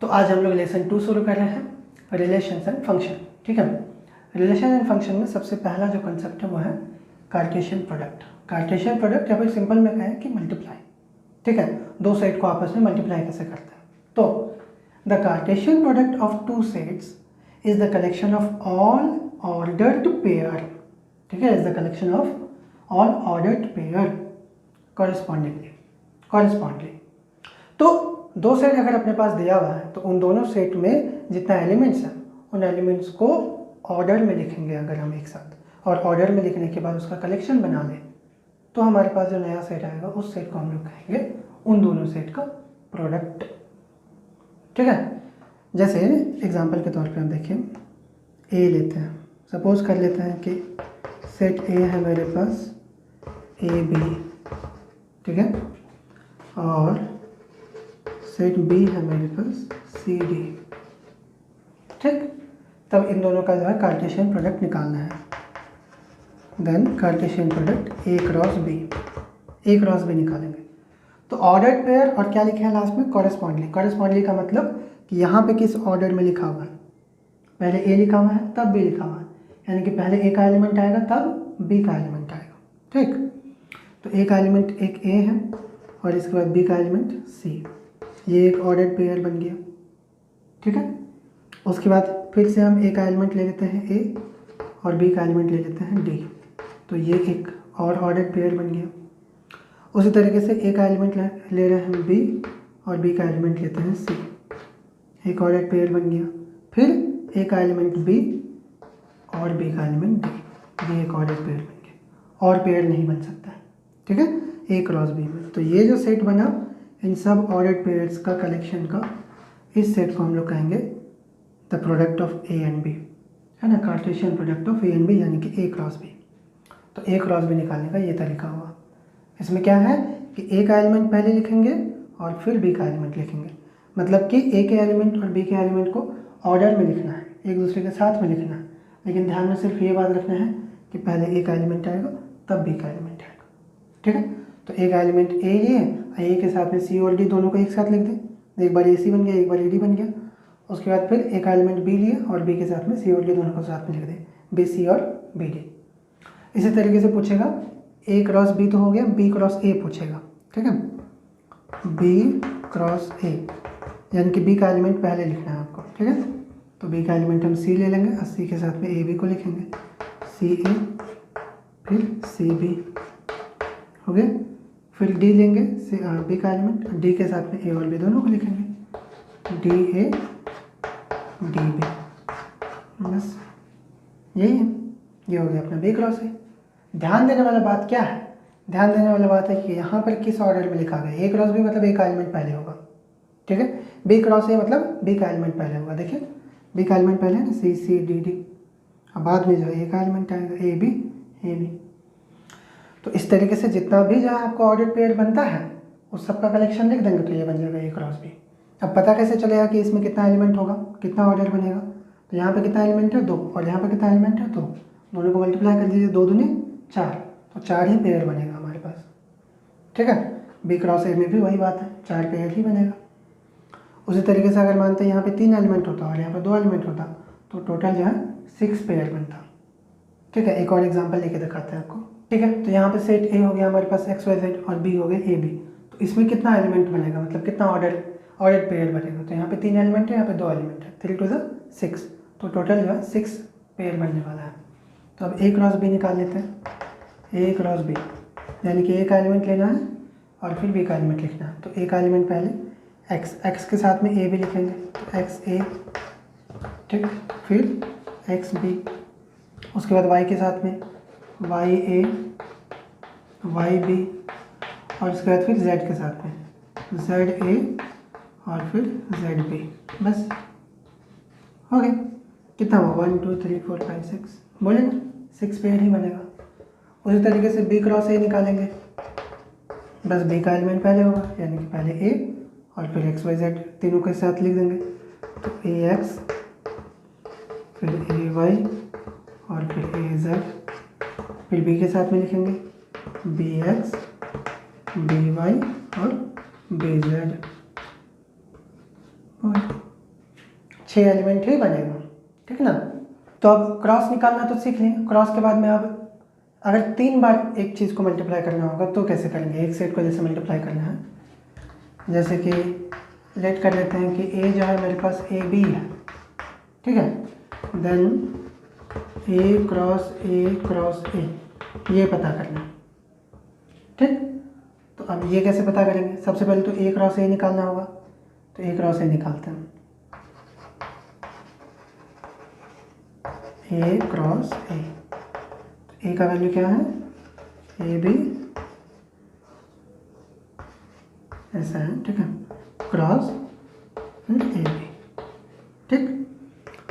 तो आज हम लोग लेसन 2 शुरू कर रहे हैं, रिलेशंस एंड फंक्शन। ठीक है, रिलेशन एंड फंक्शन में सबसे पहला जो कंसेप्ट है वो है कार्टेशियन प्रोडक्ट। कार्टेशियन प्रोडक्ट या फिर सिंपल में कहें कि मल्टीप्लाई। ठीक है, दो सेट को आपस में मल्टीप्लाई कैसे करते हैं। तो the Cartesian product of two sets is the collection of all ordered pair. ठीक है, is the collection of all ordered pair correspondingly. तो दो सेट अगर अपने पास दिया हुआ है तो उन दोनों सेट में जितना एलिमेंट्स हैं उन एलिमेंट्स को ऑर्डर में लिखेंगे अगर हम एक साथ, और ऑर्डर में लिखने के बाद उसका कलेक्शन बना लें तो हमारे पास जो नया सेट आएगा उस सेट को हम लोग कहेंगे उन दोनों सेट का प्रोडक्ट। ठीक है, जैसे एग्जांपल के तौर पे हम देखें ए लेते हैं। सपोज कर लेते हैं कि सेट ए है मेरे पास ए बी, ठीक है, और सेट बी है मेरे पास सी डी। ठीक, तब इन दोनों का जो है कार्टेशियन प्रोडक्ट निकालना है। Then Cartesian product A cross B निकालेंगे। तो ऑर्डर्ड पेयर और क्या लिखे हैं लास्ट में, कॉरेस्पॉन्डली का मतलब कि यहाँ पे किस ऑर्डर में लिखा हुआ है, पहले ए लिखा हुआ है तब बी लिखा हुआ है, यानी कि पहले ए का एलिमेंट आएगा तब बी का एलिमेंट आएगा। ठीक, तो ए का एलिमेंट एक ए है और इसके बाद बी का एलिमेंट सी, ये एक ऑर्डर्ड पेयर बन गया। ठीक है, उसके बाद फिर से हम ए का एलिमेंट ले लेते हैं ए और बी का एलिमेंट ले लेते हैं डी, तो ये एक और ऑर्डर्ड पेयर बन गया। उसी तरीके से ए का एलिमेंट ले रहे हैं बी और बी का एलिमेंट लेते हैं सी, एक ऑर्डर्ड पेयर बन गया। फिर ए का एलिमेंट बी और बी का एलिमेंट डी, ये एक ऑर्डर्ड पेयर बन गया। और पेयर नहीं बन सकता है। ठीक है, ए क्रॉस बी में। तो ये जो सेट बना इन सब ऑर्डर्ड पेयर्स का कलेक्शन का, इस सेट को हम लोग कहेंगे the product of A and B, है ना, Cartesian product of A and B, यानी कि ए क्रॉस बी। तो ए क्रॉस बी निकालने का ये तरीका हुआ। इसमें क्या है कि ए का एलिमेंट पहले लिखेंगे और फिर बी का एलिमेंट लिखेंगे, मतलब कि ए के एलिमेंट और बी के एलिमेंट को ऑर्डर में लिखना है, एक दूसरे के साथ में लिखना है, लेकिन ध्यान में सिर्फ ये बात रखना है कि पहले ए का एलिमेंट आएगा तब बी का एलिमेंट आएगा। ठीक है, तो ए का एलिमेंट ए लिए, ए के साथ में सी और डी दोनों को एक साथ लिख दें, एक बार ए सी बन गया एक बार ए डी बन गया। उसके बाद फिर ए का एलिमेंट बी लिए और बी के साथ में सी और डी दोनों को साथ में लिख दें, बी सी और बी डी। इसी तरीके से पूछेगा ए क्रॉस बी तो हो गया, बी क्रॉस ए पूछेगा। ठीक है, बी क्रॉस ए, यानी कि बी का एलिमेंट पहले लिखना है आपको। ठीक है, तो बी का एलिमेंट हम सी ले लेंगे और सी के साथ में ए बी को लिखेंगे, सी ए फिर सी बी हो गया। फिर डी लेंगे बी का एलिमेंट, डी के साथ में ए और बी दोनों को लिखेंगे, डी ए डी बी। बस यही है, ये हो गया अपना बी क्रॉस ए। ध्यान देने वाला बात क्या है, ध्यान देने वाला बात है कि यहाँ पर किस ऑर्डर में लिखा गया। ए क्रॉस बी मतलब ए का एलिमेंट पहले होगा। ठीक है, बी क्रॉस ए मतलब बी का एलिमेंट पहले होगा। देखिए बी का एलिमेंट पहले है ना, सी सी डी डी, अब बाद में जो है ए का एलिमेंट आएगा ए बी। तो इस तरीके से जितना भी जहाँ आपको ऑर्डर पेयर बनता है उस सब का कलेक्शन लिख देंगे तो ये बन जाएगा ए क्रॉस बी। अब पता कैसे चलेगा कि इसमें कितना एलिमेंट होगा, कितना ऑर्डर बनेगा। तो यहाँ पे कितना एलिमेंट है 2 और यहाँ पे कितना एलिमेंट है 2, दोनों को मल्टीप्लाई कर दीजिए, 2 दूनी 4, तो 4 ही पेयर बनेगा हमारे पास। ठीक है, बी क्रॉस ए में भी वही बात है, 4 पेयर ही बनेगा। उसी तरीके से अगर मानते हैं यहाँ पे 3 एलिमेंट होता और यहाँ पे 2 एलिमेंट होता तो टोटल जो है 6 पेयर बनता। ठीक है, एक और एग्जांपल लेके दिखाते हैं आपको। ठीक है, तो यहाँ पे सेट ए हो गया हमारे पास एक्स वाई जेड और बी हो गए ए बी। तो इसमें कितना एलिमेंट बनेगा, मतलब कितना ऑर्डर पेयर बनेगा। तो यहाँ पे 3 एलिमेंट है, यहाँ पे 2 एलिमेंट है, 3 टू 6, तो टोटल जो है 6 पेयर बनने वाला है। तो अब ए क्रॉस बी निकाल लेते हैं, ए क्रॉस बी, यानी कि ए का एलिमेंट लेना है और फिर बी का एलिमेंट लिखना है। तो ए का एलिमेंट पहले एक्स के साथ में ए भी लिखेंगे, तो एक्स ए, ठीक, फिर एक्स बी, उसके बाद वाई के साथ में वाई ए वाई बी, और उसके बाद फिर जेड के साथ में जेड ए और फिर जेड बी। बस हो गया, कितना हुआ 1 2 3 4 5 6, बोले ना 6 पेयर ही बनेगा। उसी तरीके से बी क्रॉस ए निकालेंगे, बस बी का एलिमेंट पहले होगा, यानी कि पहले ए और फिर एक्स वाई जेड तीनों के साथ लिख देंगे, तो ए एक्स फिर ए वाई और फिर ए जेड, फिर बी के साथ में लिखेंगे बी एक्स बी वाई और बी जेड। 6 एलिमेंट ही बनेगा, ठीक ना। तो अब क्रॉस निकालना तो सीख लें। क्रॉस के बाद में अब अगर 3 बार एक चीज़ को मल्टीप्लाई करना होगा तो कैसे करेंगे, एक सेट को जैसे मल्टीप्लाई करना है, जैसे कि लेट कर लेते हैं कि ए जो है मेरे पास ए बी है, ठीक है, देन ए क्रॉस ए ये पता करना, ठीक। तो अब ये कैसे पता करेंगे, सबसे पहले तो ए क्रॉस ए निकालना होगा, तो ए क्रॉस ए निकालते हैं, ए क्रॉस ए, तो ए का वैल्यू क्या है, ए बी ऐसा है, ठीक है, क्रॉस फिर ए बी, ठीक।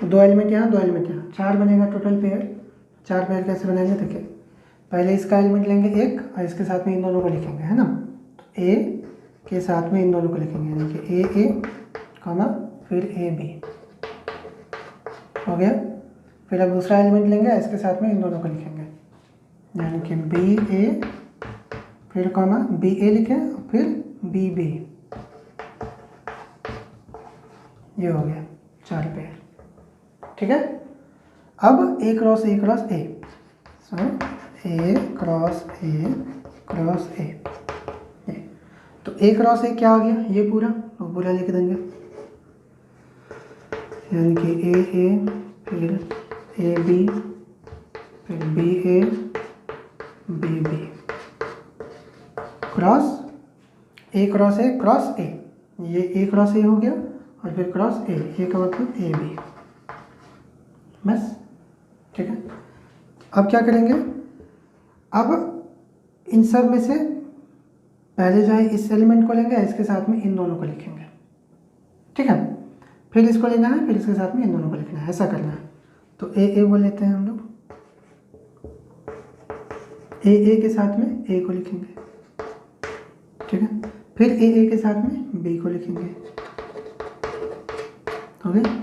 2 एलिमेंट यहाँ 2 एलिमेंट यहाँ, 4 बनेगा टोटल पेयर। 4 पेयर कैसे बनाएंगे, देखिए पहले इसका एलिमेंट लेंगे 1 और इसके साथ में इन दोनों को लिखेंगे, है ना। तो ए के साथ में इन दोनों को लिखेंगे, यानी कि ए कॉमा फिर ए बी हो गया। फिर अब दूसरा एलिमेंट लेंगे, इसके साथ में इन दोनों को लिखेंगे, यानी कि बी ए फिर कॉमा बी ए लिखें और फिर बी बी, ये हो गया 4 पेयर, ठीक है। अब A cross A cross A, so A cross A, तो ए क्रॉस ए क्या आ गया, ये पूरा, तो पूरा लिख देंगे, यानी कि ए फिर ए बी फिर B A B B cross A cross A, ये ए क्रॉस ए हो गया और फिर क्रॉस ए, ये का मतलब ए बी, बस, ठीक है। अब क्या करेंगे, अब इन सब में से पहले जो है इस एलिमेंट को लेंगे, इसके साथ में इन दोनों को लिखेंगे, ठीक है। फिर इसको लेना है, फिर इसके साथ में इन दोनों को लिखना है, ऐसा करना है। तो ए बोल लेते हैं हम लोग, ए के साथ में ए को लिखेंगे, ठीक है। फिर ए के साथ में बी को लिखेंगे, हो गया।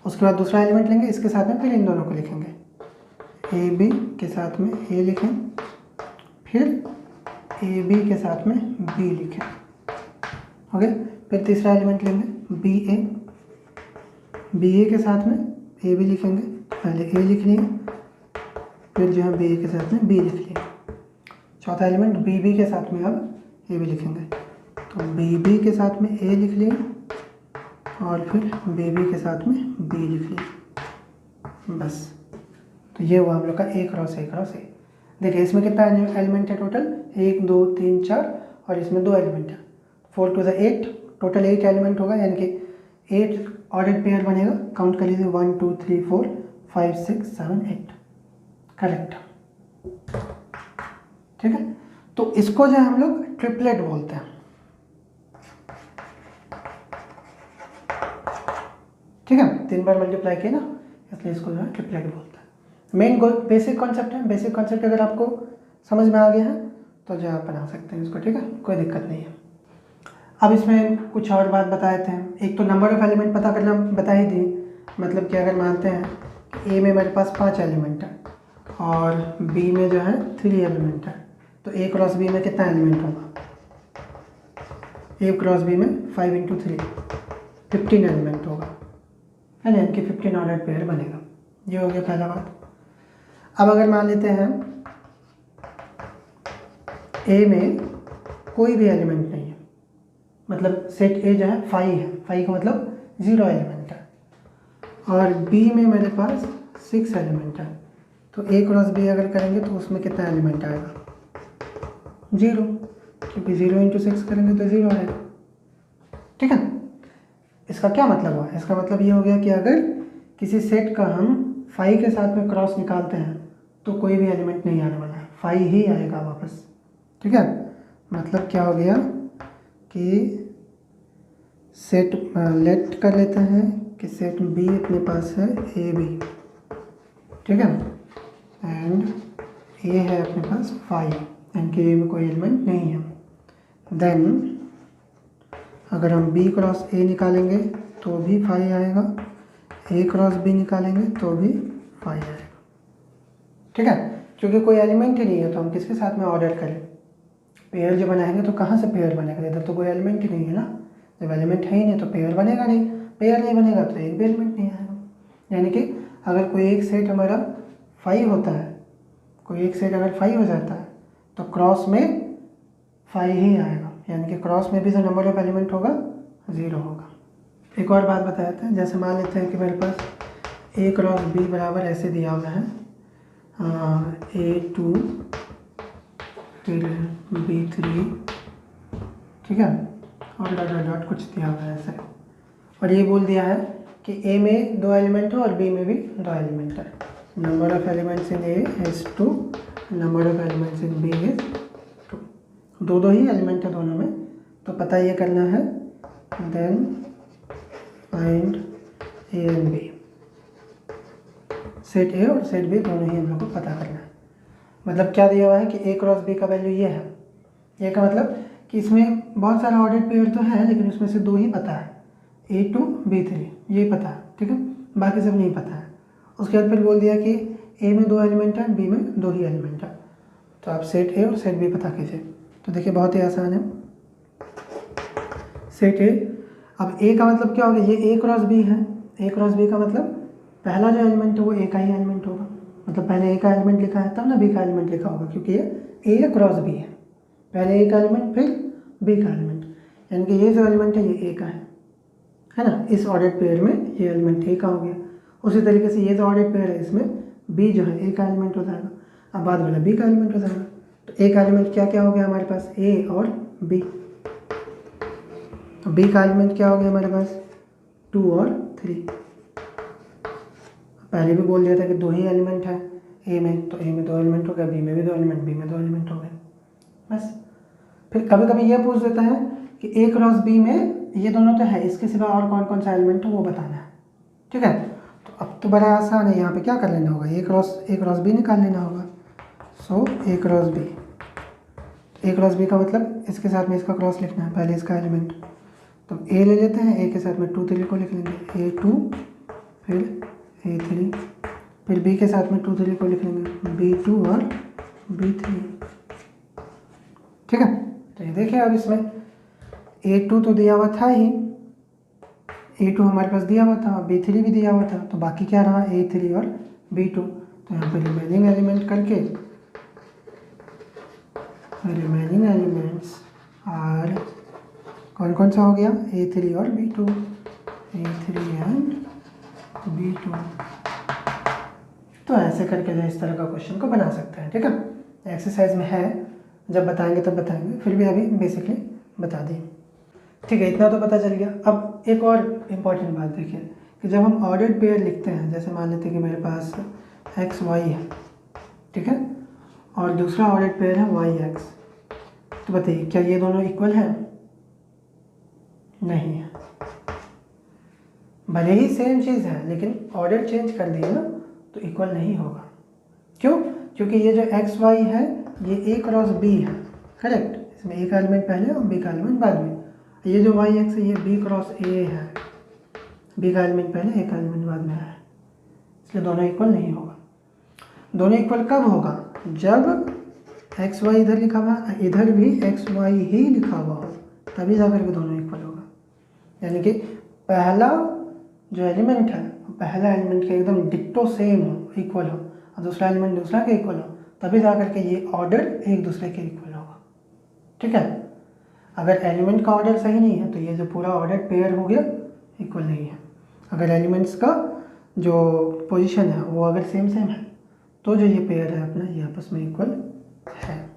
उसके बाद दूसरा एलिमेंट लेंगे, इसके साथ में फिर इन दोनों को लिखेंगे, ए बी के साथ में ए लिखें, फिर ए बी के साथ में बी लिखें, हो गया। फिर तीसरा एलिमेंट लेंगे बी ए के साथ में ए बी लिखेंगे, पहले ए लिख लिए, फिर जो है बी ए के साथ में बी लिख लिए। चौथा एलिमेंट बी बी के साथ में अब ए बी लिखेंगे, तो बी बी के साथ में ए लिख लिए और फिर बी बी के साथ में बी लिख लिए, बस। तो ये हुआ हम लोग का ए क्रॉस ए। देखिए इसमें कितना एलिमेंट है टोटल, 1 2 3 4 और इसमें 2 एलिमेंट है, 4 to 8, टोटल 8 एलिमेंट होगा, यानी कि 8 ऑर्डर पेयर बनेगा। काउंट कर लीजिए 1 2 3 4 5 6 7 8, करेक्ट, ठीक है। तो इसको जो हम लोग ट्रिपलेट बोलते हैं, ठीक है। 3 बार मल्टीप्लाई किया ना, इसलिए इसको जो है ट्रिपलेट बोलते हैं। मेन बेसिक कॉन्सेप्ट है, बेसिक कॉन्सेप्ट अगर आपको समझ में आ गया है तो जो आप बना सकते हैं इसको, ठीक है, कोई दिक्कत नहीं है। अब इसमें कुछ और बात बता देते हैं। एक तो नंबर ऑफ एलिमेंट पता करना बता ही दी, मतलब कि अगर मानते हैं ए में मेरे पास 5 एलिमेंट है और बी में जो है 3 एलिमेंट है, तो ए क्रॉस बी में कितना एलिमेंट होगा, ए क्रॉस बी में 5 × 3 15 एलिमेंट होगा, है ना, इनके 15 ऑर्डर पेयर बनेगा। ये हो गया पहला बात। अब अगर मान लेते हैं ए में कोई भी एलिमेंट नहीं है, मतलब सेट ए जो है 5 है, 5 का मतलब 0 एलिमेंट है, और बी में मेरे पास 6 एलिमेंट है, तो ए क्रॉस बी अगर करेंगे तो उसमें कितना एलिमेंट आएगा, 0, क्योंकि 0 × 6 करेंगे तो 0 आएगा, ठीक है। इसका क्या मतलब हुआ, इसका मतलब ये हो गया कि अगर किसी सेट का हम 5 के साथ में क्रॉस निकालते हैं तो कोई भी एलिमेंट नहीं आने वाला है, 5 ही आएगा वापस, ठीक है। मतलब क्या हो गया कि सेट लेट कर लेते हैं कि सेट बी अपने पास है ए बी, ठीक है, एंड ए है अपने पास 5, एंड के ए में कोई एलिमेंट नहीं है। देन अगर हम बी क्रॉस ए निकालेंगे तो भी 5 आएगा, ए क्रॉस बी निकालेंगे तो भी 5 आएगा, ठीक है। क्योंकि कोई एलिमेंट ही नहीं है तो हम किसके साथ में ऑर्डर करें, पेयर जो बनाएंगे तो कहाँ से पेयर बनेगा, इधर तो कोई एलिमेंट ही नहीं है ना, जब एलिमेंट है ही नहीं तो पेयर बनेगा नहीं, पेयर नहीं बनेगा तो एक भी एलिमेंट नहीं आएगा। यानी कि अगर कोई एक सेट हमारा 5 होता है, कोई एक सेट अगर 5 हो जाता है तो क्रॉस में 5 ही आएगा, यानी कि क्रॉस में भी जो नंबर ऑफ एलिमेंट होगा 0 होगा। एक और बात बताते हैं, जैसे मान लेते हैं कि मेरे पास A क्रॉस B बराबर ऐसे दिया हुआ है, A2 फिर B3, ठीक है, और डॉट डॉट डॉट कुछ दिया हुआ है ऐसे, और ये बोल दिया है कि A में 2 एलिमेंट है और B में भी 2 एलिमेंट है। Number of elements in A is 2, number of elements in B is 2। दो ही एलिमेंट है दोनों में, तो पता ये करना है, then find A and B। Set A और सेट B दोनों ही हम लोग को पता करना है। मतलब क्या दिया हुआ है कि A क्रॉस B का वैल्यू ये है। ये का मतलब कि इसमें बहुत सारा ऑर्डर्ड पेयर तो है, लेकिन उसमें से 2 ही पता है, A2 B3 ये पता है, ठीक है, बाकी सब नहीं पता है। उसके बाद फिर बोल दिया कि A में 2 एलिमेंट है, B में 2 ही एलिमेंट है, तो आप सेट A और सेट B पता कीजिए। तो देखिए बहुत ही आसान है। सेट A, अब A का मतलब क्या होगा, ये A क्रॉस B है। A क्रॉस B का मतलब पहला जो एलिमेंट है वो A का ही एलिमेंट होगा, मतलब पहले A का एलिमेंट लिखा है तब ना B का एलिमेंट लिखा होगा, क्योंकि ये A क्रॉस B है, पहले A का एलिमेंट फिर B का एलिमेंट, यानी कि ये जो एलिमेंट है ये A का है ना। इस ऑर्डर्ड पेयर में ये एलिमेंट A का हो गया। उसी तरीके से ये जो ऑर्डर्ड पेयर है इसमें B जो है A का एलिमेंट हो जाएगा, अब बाद वाला B का एलिमेंट हो जाएगा। तो A का एलिमेंट क्या क्या हो गया हमारे पास, A और B। तो B का एलिमेंट क्या हो गया हमारे पास, 2 और 3। पहले भी बोल दिया था कि 2 ही एलिमेंट है A में, तो A में 2 एलिमेंट हो गया, B में भी 2 एलिमेंट, B में 2 एलिमेंट हो गए बस। फिर कभी कभी ये पूछ देता है कि A क्रॉस B में ये दोनों तो है, इसके सिवा और कौन कौन सा एलिमेंट है वो बताना है, ठीक है। तो अब तो बड़ा आसान है, यहाँ पे क्या कर लेना होगा, A क्रॉस B निकाल लेना होगा। सो A cross B, A cross B का मतलब इसके साथ में इसका क्रॉस लिखना है, पहले इसका एलिमेंट। तो A ले लेते हैं, A के साथ में 2 3 को लिख लेंगे, A2 फिर A3, फिर B के साथ में 2 3 को लिख लेंगे, B2 और B3, ठीक है। तो ये देखिए अब इसमें A2 तो दिया हुआ था ही, A2 हमारे पास दिया हुआ था, B3 भी दिया हुआ था, तो बाकी क्या रहा, A3 और B2। तो यहाँ पर रिमेनिंग एलिमेंट करके, रिमेनिंग एलिमेंट्स आर कौन कौन सा हो गया, A3 और B2, A3 एंड B2। तो ऐसे करके जो इस तरह का क्वेश्चन को बना सकते हैं, ठीक है। एक्सरसाइज में है, जब बताएंगे तब बताएंगे, फिर भी अभी बेसिकली बता दिए, ठीक है। इतना तो पता चल गया। अब एक और इम्पॉर्टेंट बात देखिए कि जब हम ऑर्डर्ड पेयर लिखते हैं, जैसे मान लेते हैं कि मेरे पास XY है, ठीक है, और दूसरा ऑर्डर्ड पेयर है YX, तो बताइए क्या ये दोनों इक्वल हैं? नहीं है, भले ही सेम चीज़ है लेकिन ऑर्डर चेंज कर दिए ना तो इक्वल नहीं होगा। क्यों? क्योंकि ये जो XY है ये A क्रॉस B है, करेक्ट, इसमें A का एलिमेंट पहले और B का एलिमेंट बाद में। ये जो YX है ये B क्रॉस A है, B का एलिमेंट पहले A का एलिमेंट बाद में है, इसलिए दोनों इक्वल नहीं होगा। दोनों इक्वल कब होगा? जब XY इधर लिखा हुआ इधर भी XY ही लिखा हुआ हो, तभी जाकर के दोनों इक्वल होगा। यानी कि पहला जो एलिमेंट है पहला एलिमेंट के एकदम डिक्टो सेम हो, इक्वल हो, और दूसरा एलिमेंट दूसरा के इक्वल हो, तभी जाकर के ये ऑर्डर एक दूसरे के इक्वल होगा, ठीक है। अगर एलिमेंट का ऑर्डर सही नहीं है तो ये जो पूरा ऑर्डर पेयर हो गया इक्वल नहीं है। अगर एलिमेंट्स का जो पोजीशन है वो अगर सेम है तो जो ये पेयर है अपना ये आपस में इक्वल है।